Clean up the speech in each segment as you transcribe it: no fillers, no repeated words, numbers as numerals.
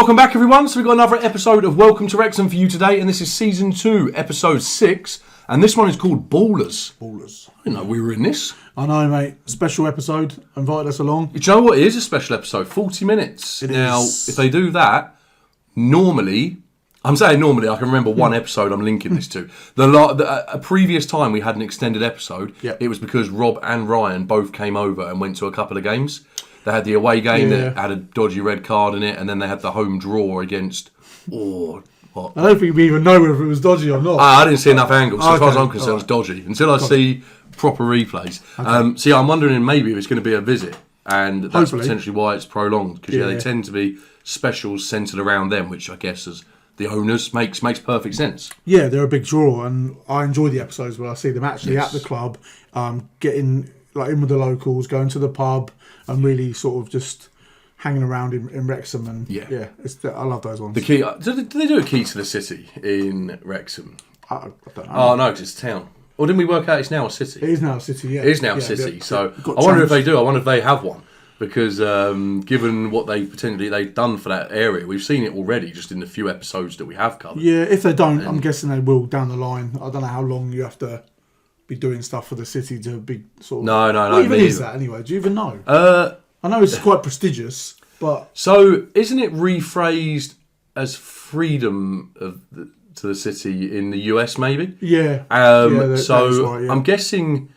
Welcome back, everyone. So we've got another episode of Welcome to Wrexham for you today, and this is Season 2, Episode 6, and this one is called Ballers. Ballers. I didn't know we were in this. I know, mate. Special episode. Invited us along. Do you know what? It is a special episode, 40 minutes. Now, if they do that, normally, I'm saying normally, I can remember one episode I'm linking this to. A previous time we had an extended episode, it was because Rob and Ryan both came over and went to a couple of games. They had the away game that had a dodgy red card in it, and then they had the home draw against... what? I don't think we even know whether it was dodgy or not. I didn't see enough angles, so as far as I'm concerned, it was dodgy. Until I see proper replays. Okay. I'm wondering maybe if it's going to be a visit, and that's potentially why it's prolonged, because they tend to be specials centred around them, which I guess as the owners makes perfect sense. Yeah, they're a big draw, and I enjoy the episodes where I see them actually at the club, getting in with the locals, going to the pub, and really sort of just hanging around in Wrexham. And I love those ones. The key, do they do a key to the city in Wrexham? I don't know. Oh no, because it's a town. Or didn't we work out it's now a city? It is now a city. Yeah, it is now a city. So I wonder if they do. I wonder if they have one. Because given what they've done for that area, we've seen it already just in the few episodes that we have covered. Yeah, if they don't, I'm guessing they will down the line. I don't know how long you have to be doing stuff for the city to be sort of... No. What even is that anyway? Do you even know? I know it's quite prestigious, but... So, isn't it rephrased as freedom to the city in the US, maybe? Yeah. That is right, I'm guessing...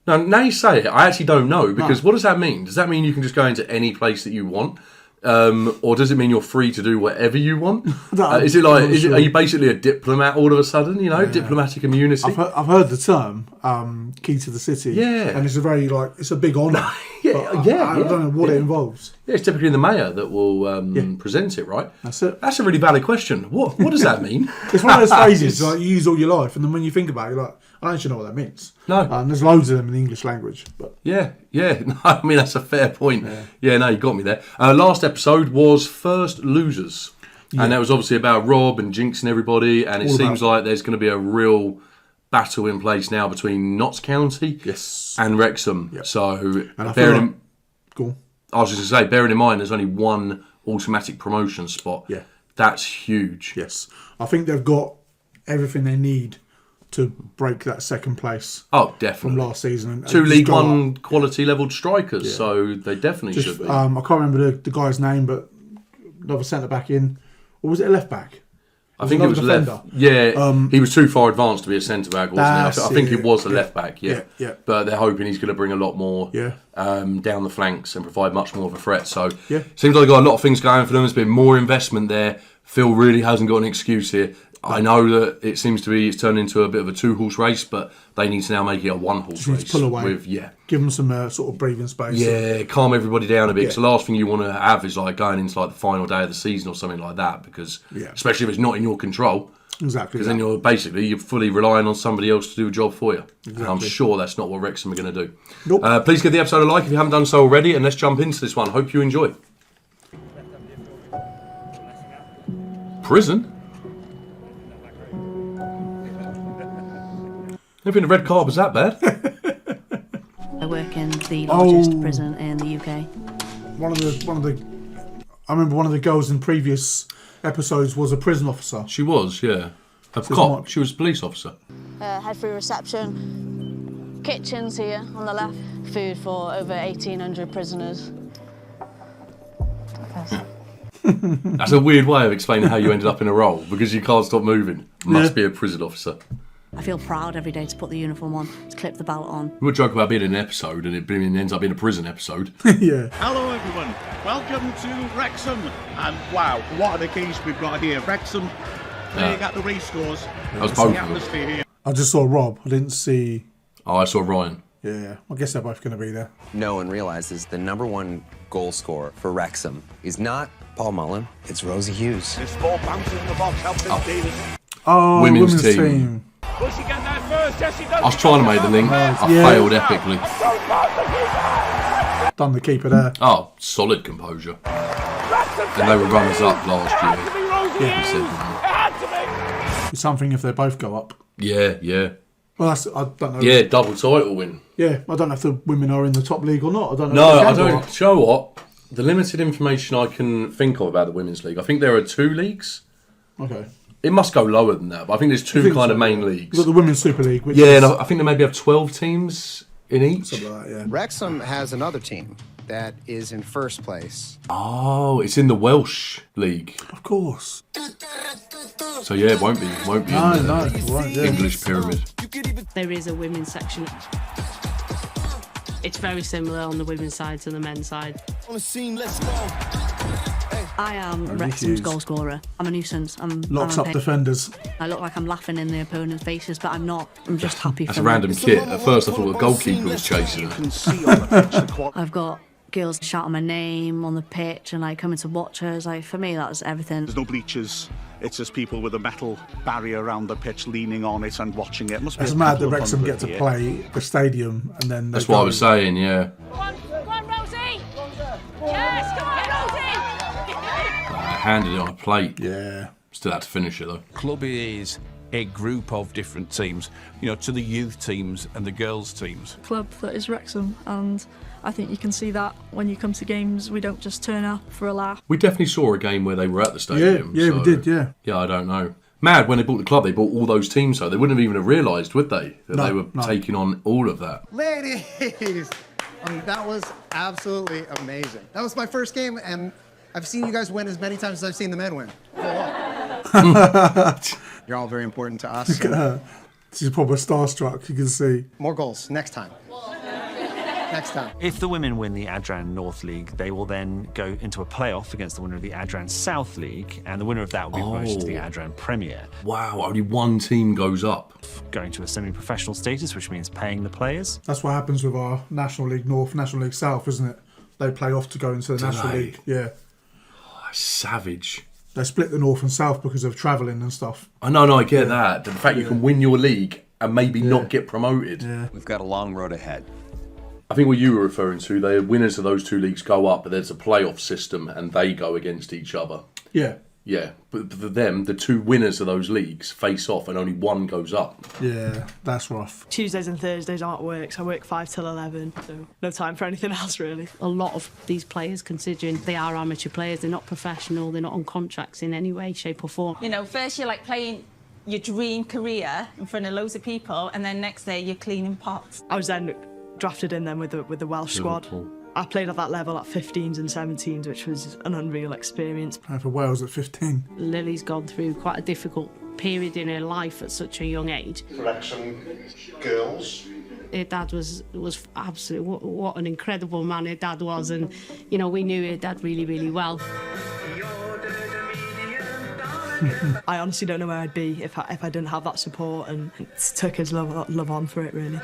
Now you say it, I actually don't know, because what does that mean? Does that mean you can just go into any place that you want? Or does it mean you're free to do whatever you want? Are you basically a diplomat all of a sudden? Diplomatic immunity. I've heard the term key to the city. And it's a very it's a big honour. I don't know what it involves. Yeah, it's typically the mayor that will present it, right? That's it. That's a really valid question. What does that mean? It's one of those phrases you use all your life, and then when you think about it, you're like, I don't actually know what that means. No. There's loads of them in the English language. But Yeah. No, I mean, that's a fair point. Yeah, no, you got me there. Last episode was First Losers. Yeah. And that was obviously about Rob and Jinx and everybody. And it seems like there's going to be a real battle in place now between Notts County and Wrexham. Yep. So, I was just going to say, bearing in mind there's only one automatic promotion spot. Yeah. That's huge. Yes. I think they've got everything they need to break that second place. Oh, definitely. From last season. And two League One quality leveled strikers, so they definitely should be. I can't remember the guy's name, but another centre back in. Or was it a left back? I think it was left. Yeah, he was too far advanced to be a centre back, wasn't he? I think it was a left back. Yeah. But they're hoping he's going to bring a lot more down the flanks and provide much more of a threat. So seems like they've got a lot of things going for them. There's been more investment there. Phil really hasn't got an excuse here. I know that it seems to be it's turned into a bit of a two-horse race, but they need to now make it a one-horse race. Pull away. Give them some sort of breathing space. Yeah, calm everybody down a bit. Because the last thing you want to have is going into the final day of the season or something like that. Because especially if it's not in your control. Exactly. Because then you're fully relying on somebody else to do a job for you. Exactly. And I'm sure that's not what Wrexham are going to do. Nope. Please give the episode a like if you haven't done so already, and let's jump into this one. Hope you enjoy. Prison? Never been a red card was that bad. I work in the largest prison in the UK. I remember one of the girls in previous episodes was a prison officer. She was, yeah. A cop. She was a police officer. Head through reception. Kitchens here on the left. Food for over 1,800 prisoners. That's a weird way of explaining how you ended up in a role, because you can't stop moving. Must be a prison officer. I feel proud every day to put the uniform on, to clip the belt on. We joke about being in an episode and it ends up being a prison episode. Yeah. Hello everyone, welcome to Wrexham. And wow, what an occasion we've got here. Wrexham playing at the race course. That's the atmosphere here. I just saw Rob, I didn't see... Oh, I saw Ryan. Yeah, I guess they're both going to be there. No one realizes the #1 goal scorer for Wrexham is not Paul Mullen, it's Rosie Hughes. This ball bounces in the box, helping Davis. Oh, women's team. Will she get there first? Yes, she does. I was trying to make the link. I failed epically. Done the keeper there. Oh, solid composure. And they were runners up last year. It's something if they both go up. Yeah. Well, I don't know. Yeah, double title win. Yeah, I don't know if the women are in the top league or not. I don't know. No, I don't. You know what? The limited information I can think of about the Women's League, I think there are 2 leagues. Okay. It must go lower than that, but I think there's 2 kind of main leagues. You've got the Women's Super League. Which and I think they maybe have 12 teams in each. Something like that, yeah. Wrexham has another team that is in first place. Oh, it's in the Welsh League. Of course. So yeah, it won't be in the English pyramid. There is a women's section. It's very similar on the women's side to the men's side. I am Wrexham's goal scorer. I'm a nuisance. Locks up defenders. I look like I'm laughing in the opponent's faces, but I'm not. I'm just happy for That's a random kit. At first I thought the goalkeeper was chasing her. I've got girls shouting my name on the pitch and like coming to watch us. Like for me, that's everything. There's no bleachers. It's just people with a metal barrier around the pitch, leaning on it and watching it. It's mad that Wrexham get to play the stadium and then. That's what I was saying. Yeah. Come on, Rosie. Yes, come on, Rosie. I handed it on a plate. Yeah. Still had to finish it though. Club is a group of different teams, to the youth teams and the girls teams. Club that is Wrexham, and I think you can see that when you come to games. We don't just turn up for a laugh. We definitely saw a game where they were at the stadium. Yeah, we did, yeah. Yeah, I don't know. Mad, when they bought the club, they bought all those teams, so they wouldn't have even realised, would they, that they were taking on all of that. Ladies, that was absolutely amazing. That was my first game, and I've seen you guys win as many times as I've seen the men win. You're all very important to us. She's probably starstruck, you can see. More goals next time. Next time. If the women win the Adran North League, they will then go into a playoff against the winner of the Adran South League, and the winner of that will be promoted to the Adran Premier. Wow, only one team goes up. Going to a semi-professional status, which means paying the players. That's what happens with our National League North, National League South, isn't it? They play off to go into the National League. Yeah. Oh, savage. They split the North and South because of travelling and stuff. I know, I get that. The fact you can win your league and maybe not get promoted. Yeah. We've got a long road ahead. I think what you were referring to, the winners of those 2 leagues go up, but there's a playoff system and they go against each other. Yeah. Yeah, but for them, the 2 winners of those leagues face off and only one goes up. Yeah, that's rough. Tuesdays and Thursdays aren't work, so I work 5 till 11, so no time for anything else really. A lot of these players, considering they are amateur players, they're not professional, they're not on contracts in any way, shape or form. First you're like playing your dream career in front of loads of people, and then next day you're cleaning pots. I was then drafted in then with the Welsh squad. I played at that level at 15s and 17s, which was an unreal experience. Playing for Wales at 15. Lily's gone through quite a difficult period in her life at such a young age. Wrexham girls. Her dad was absolutely, what an incredible man her dad was, and we knew her dad really, really well. I honestly don't know where I'd be if I didn't have that support, and it took his love on for it really.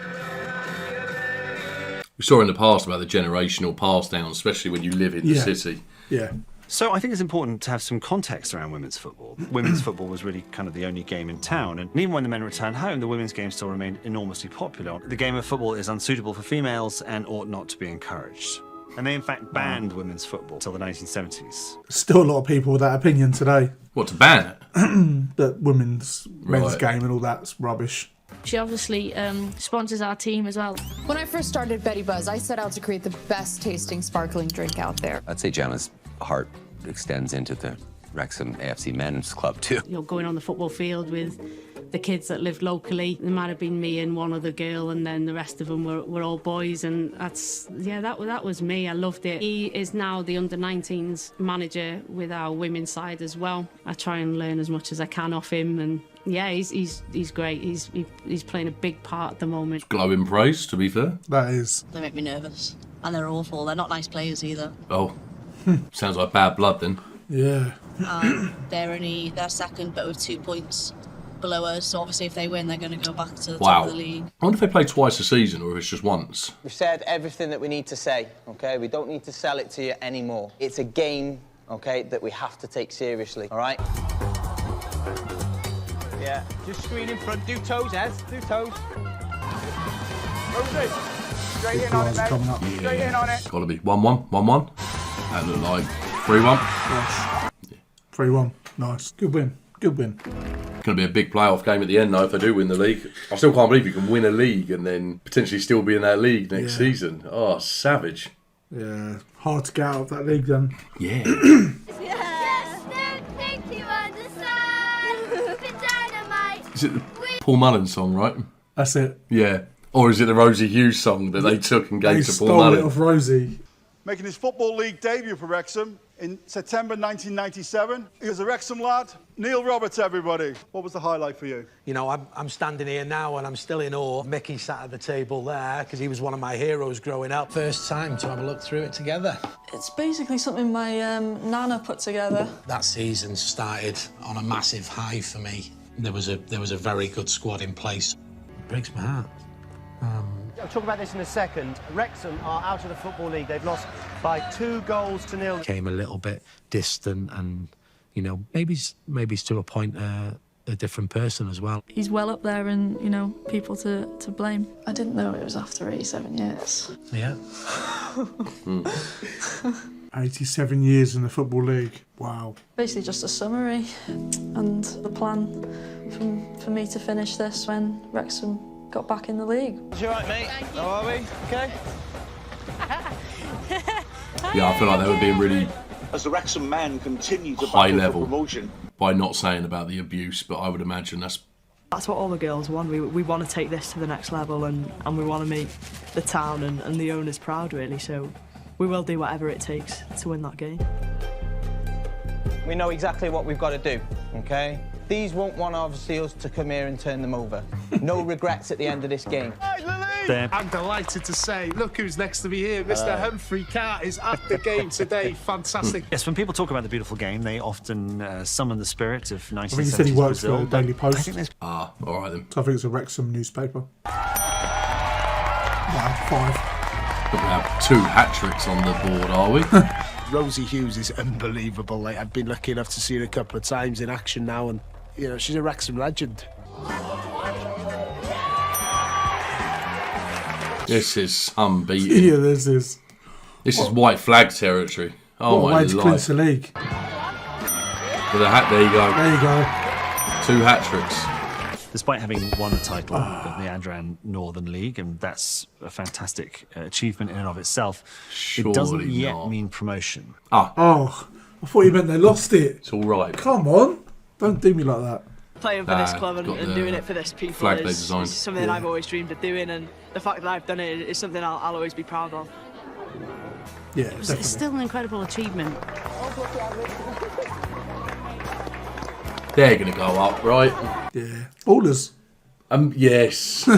We saw in the past about the generational pass down, especially when you live in the city. Yeah. So I think it's important to have some context around women's football. Women's football was really kind of the only game in town, and even when the men returned home, the women's game still remained enormously popular. The game of football is unsuitable for females and ought not to be encouraged. And they in fact banned women's football till the 1970s. Still a lot of people with that opinion today. What, to ban it? That men's game and all that's rubbish. She obviously sponsors our team as well. When I first started Betty Buzz, I set out to create the best tasting sparkling drink out there. I'd say Gianna's heart extends into the Wrexham AFC men's club too. Going on the football field with the kids that lived locally. There might have been me and one other girl, and then the rest of them were all boys, and that was me. I loved it. He is now the under-19s manager with our women's side as well. I try and learn as much as I can off him, and yeah, he's great. He's playing a big part at the moment. Glowing praise, to be fair. That is. They make me nervous, and they're awful. They're not nice players either. Oh, sounds like bad blood then. Yeah. They're second, but with 2 points below us. So obviously, if they win, they're going to go back to the top of the league. I wonder if they play twice a season or if it's just once. We've said everything that we need to say. Okay, we don't need to sell it to you anymore. It's a game, okay, that we have to take seriously. All right. Yeah, just screen in front. Do toes, Ez. Do toes. Rosie. Straight in on it, mate. Straight in on it. Gotta be 1-1, 1-1. That looked like 3-1. Yes. 3-1. Nice. Good win. Good win. It's going to be a big playoff game at the end, though, if they do win the league. I still can't believe you can win a league and then potentially still be in that league next season. Oh, savage. Yeah. Hard to get out of that league then. Yeah. Is it the Paul Mullen song, right? That's it. Yeah. Or is it the Rosie Hughes song that they took and gave to Paul Mullen? They stole it off Rosie. Making his Football League debut for Wrexham in September 1997. He was a Wrexham lad. Neil Roberts, everybody. What was the highlight for you? You know, I'm standing here now and I'm still in awe. Mickey sat at the table there because he was one of my heroes growing up. First time to have a look through it together. It's basically something my nana put together. That season started on a massive high for me. There was a very good squad in place. It breaks my heart. I'll talk about this in a second. Wrexham are out of the Football League. They've lost by 2-0. Came a little bit distant and, you know, maybe he's to a point a different person as well. He's well up there and, you know, people to blame. I didn't know it was after 87 years. Yeah. 87 years in the Football League. Wow. Basically just a summary and the plan for me to finish this when Wrexham got back in the league. You all right, mate? How are we? Okay? Yeah, I feel like they were being really As the Wrexham men continue to high battle level for promotion. by not saying about the abuse, but I would imagine that's what all the girls want. We want to take this to the next level and we want to make the town and the owners proud, really. So we will do whatever it takes to win that game. We know exactly what we've got to do, okay? These won't want, obviously, us to come here and turn them over. No regrets at the end of this game. I'm delighted to say, look who's next to me here. Mr. Humphrey Cart is at the game today. Fantastic. Yes, when people talk about the beautiful game, they often summon the spirit of 1970s I think he said he works Brazil, for the Daily Post. all right then. So I think it's a Wrexham newspaper. Wow, 5. But we have 2 hat-tricks on the board, are we? Rosie Hughes is unbelievable. Like, I've been lucky enough to see her a couple of times in action now, and you know she's a Wrexham legend. This is some beating. Yeah, this is. This is white flag territory. Oh what my way to clinch the league. With a hat, there you go. There you go. 2 hat-tricks. Despite having won a title of the Adran Northern League, and that's a fantastic achievement in and of itself, it doesn't yet mean promotion. Oh, I thought you meant they lost it. It's all right. Come on. Don't do me like that. Playing for this club and doing it for this people is something I've always dreamed of doing, and the fact that I've done it is something I'll always be proud of. Yeah, it's still an incredible achievement. They're going to go up, right? Yeah. Ballers. Yes.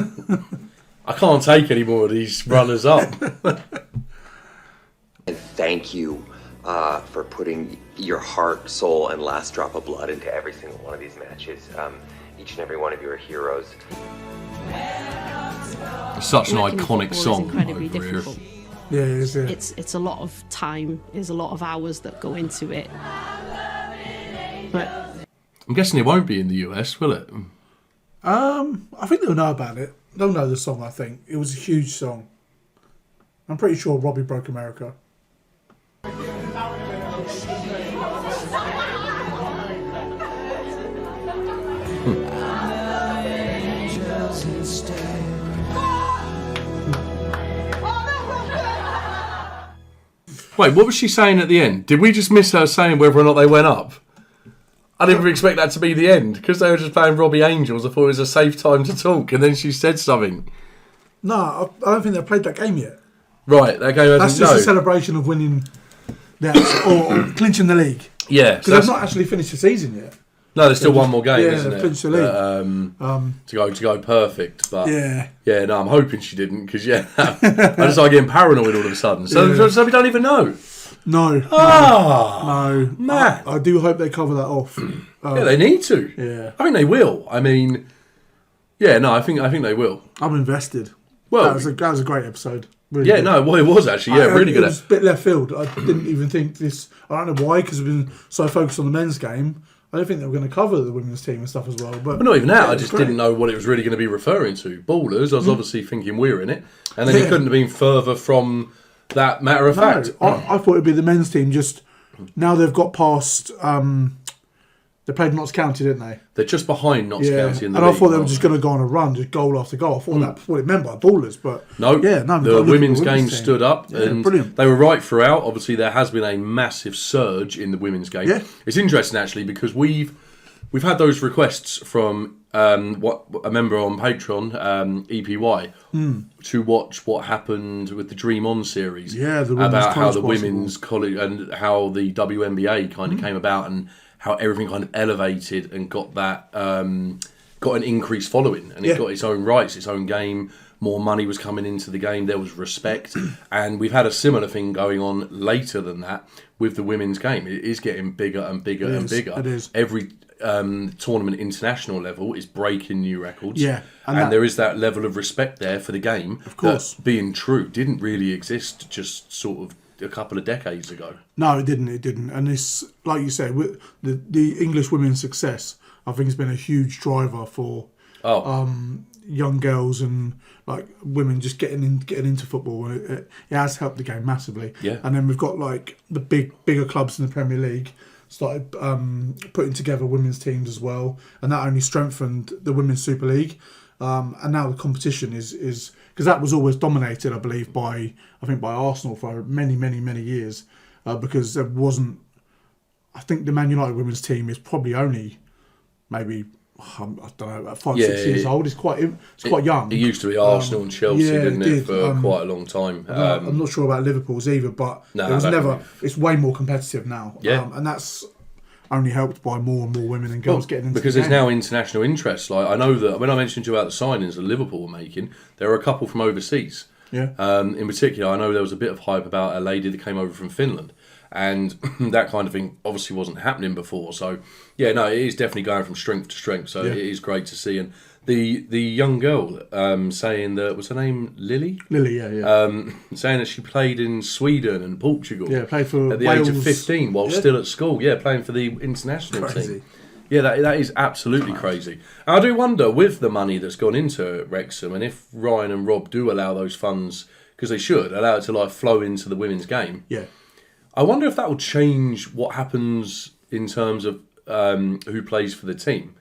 I can't take any more of these runners up. And thank you for putting your heart, soul, and last drop of blood into every single one of these matches. Each and every one of you are heroes. It's such an iconic song. Incredibly difficult. Yeah, it is. Yeah. It's a lot of time. There's a lot of hours that go into it. But I'm guessing it won't be in the US, will it? I think they'll know about it. They'll know the song, I think. It was a huge song. I'm pretty sure Robbie broke America. Wait, what was she saying at the end? Did we just miss her saying whether or not they went up? I didn't expect that to be the end because they were just playing Robbie Angels. I thought it was a safe time to talk, and then she said something. No, I don't think they've played that game yet. Right, that game. That's just a celebration of winning, or clinching the league. Yeah, because they've not actually finished the season yet. No, there's still one more game, isn't it? Clinched the league. To go perfect, but yeah. No, I'm hoping she didn't because I just started getting paranoid all of a sudden. So we don't even know. No. No. Man. I do hope they cover that off. Yeah, they need to. Yeah. I think they will. I mean, I think they will. I'm invested. Well, that was a great episode. Really yeah, good. no, well, it was actually, really good. It was a bit left field. I didn't even think this. I don't know why, because we've been so focused on the men's game. I don't think they were going to cover the women's team and stuff as well. But not even that. I just didn't know what it was really going to be referring to. Ballers. I was obviously thinking we're in it, and then it couldn't have been further from that matter of fact. I thought it'd be the men's team. Just now they've got past They played Notts County, didn't they? They're just behind Notts County in the league. And I thought they were aren't just going to go on a run, just goal after goal. I thought that's what it meant by ballers, but the women's game stood up, and brilliant. They were right throughout. Obviously, there has been a massive surge in the women's game. Yeah. It's interesting actually because we've had those requests from a member on Patreon, EPY, to watch what happened with the Dream On series. Yeah, about how the women's college and how the WNBA kind of came about and how everything kind of elevated and got that got an increased following, and it got its own rights, its own game. More money was coming into the game. There was respect, and we've had a similar thing going on later than that with the women's game. It is getting bigger and bigger and bigger. It is. Every tournament, international level, is breaking new records. Yeah, and there is that level of respect there for the game. Of course, that, being true, didn't really exist just sort of a couple of decades ago. No, it didn't. And it's like you said, with the English women's success, I think it's been a huge driver for young girls and like women just getting into football, and it has helped the game massively. Yeah. And then we've got like the bigger clubs in the Premier League started putting together women's teams as well, and that only strengthened the Women's Super League. And now the competition is because that was always dominated, I believe, by Arsenal for many years, because there wasn't. I think the Man United women's team is probably only maybe I don't know, about 5-6 years old. It's quite young. It used to be Arsenal and Chelsea, didn't it, for quite a long time. I'm not sure about Liverpool's either, but it was never. It's way more competitive now, and that's only helped by more and more women and girls getting into because the there's game. now international interest. Like I know that when I mentioned to you about the signings that Liverpool were making, there are a couple from overseas. Yeah. In particular, I know there was a bit of hype about a lady that came over from Finland, and that kind of thing obviously wasn't happening before. So yeah, no, it is definitely going from strength to strength. So it is great to see. And the young girl saying that, was her name Lily? Lily, yeah. Saying that she played in Sweden and Portugal. Yeah, played for at the Wales. age of 15 while still at school. Yeah, playing for the international team. Yeah, that is absolutely crazy. I do wonder, with the money that's gone into Wrexham, and if Ryan and Rob do allow those funds, because they should allow it to like flow into the women's game. Yeah. I wonder if that will change what happens in terms of who plays for the team.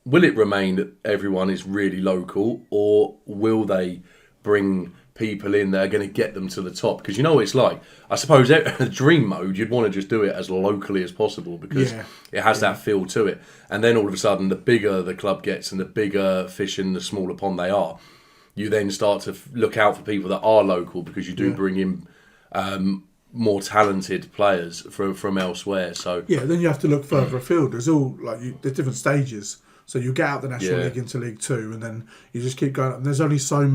Will it remain that everyone is really local, or will they bring people in that are going to get them to the top? Because you know what it's like. I suppose dream mode, you'd want to just do it as locally as possible because it has that feel to it. And then all of a sudden, the bigger the club gets and the bigger fish in the smaller pond they are, you then start to look out for people that are local, because you do bring in more talented players from elsewhere. So then you have to look further afield. There's there's different stages. So you get out the National League into League 2, and then you just keep going up. And there's only so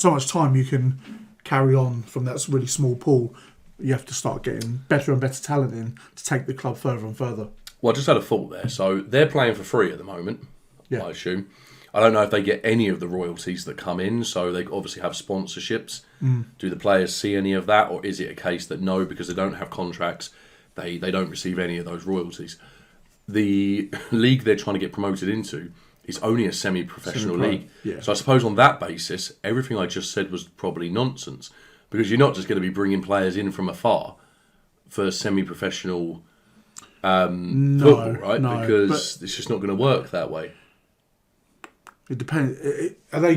much time you can carry on from that really small pool. You have to start getting better and better talent in to take the club further and further. Well, I just had a thought there. So they're playing for free at the moment, I assume. I don't know if they get any of the royalties that come in, so they obviously have sponsorships. Do the players see any of that, or is it a case that no, because they don't have contracts, they don't receive any of those royalties? The league they're trying to get promoted into is only a semi-professional league. Yeah. So I suppose on that basis, everything I just said was probably nonsense, because you're not just going to be bringing players in from afar for semi-professional football, right? Because it's just not going to work that way. It depends. Are they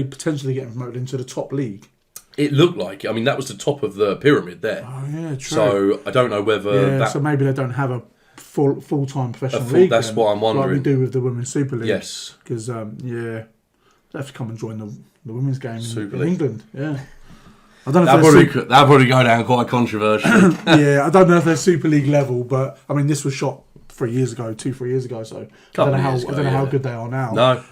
potentially getting promoted into the top league? It looked like it. I mean, that was the top of the pyramid there. Oh yeah, true. So I don't know whether so maybe they don't have a full-time professional league. That's then, what I'm wondering. Like we do with the Women's Super League. Yes. Because they have to come and join the women's game in League. England. Yeah. I don't know that'd probably go down quite controversial. I don't know if they're Super League level, but I mean, this was shot 3 years ago, 2-3 years ago. So I don't know how good they are now. No.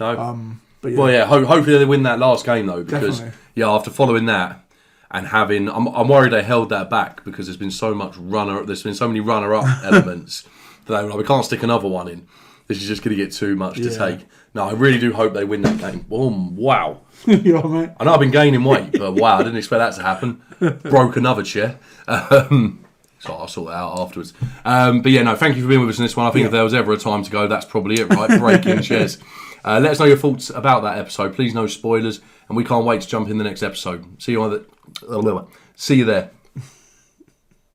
But well, hopefully they win that last game though, because definitely. After following that and having, I'm worried they held that back because there's been so many runner-up elements that they were like, we can't stick another one in. This is just going to get too much to take. No, I really do hope they win that game. Boom! Wow. You know what I mean? I know I've been gaining weight, but wow, I didn't expect that to happen. Broke another chair. So I'll sort that out afterwards. But thank you for being with us in this one. I think if there was ever a time to go, that's probably it, right? Breaking chairs. Let us know your thoughts about that episode. Please, no spoilers. And we can't wait to jump in the next episode. See you there.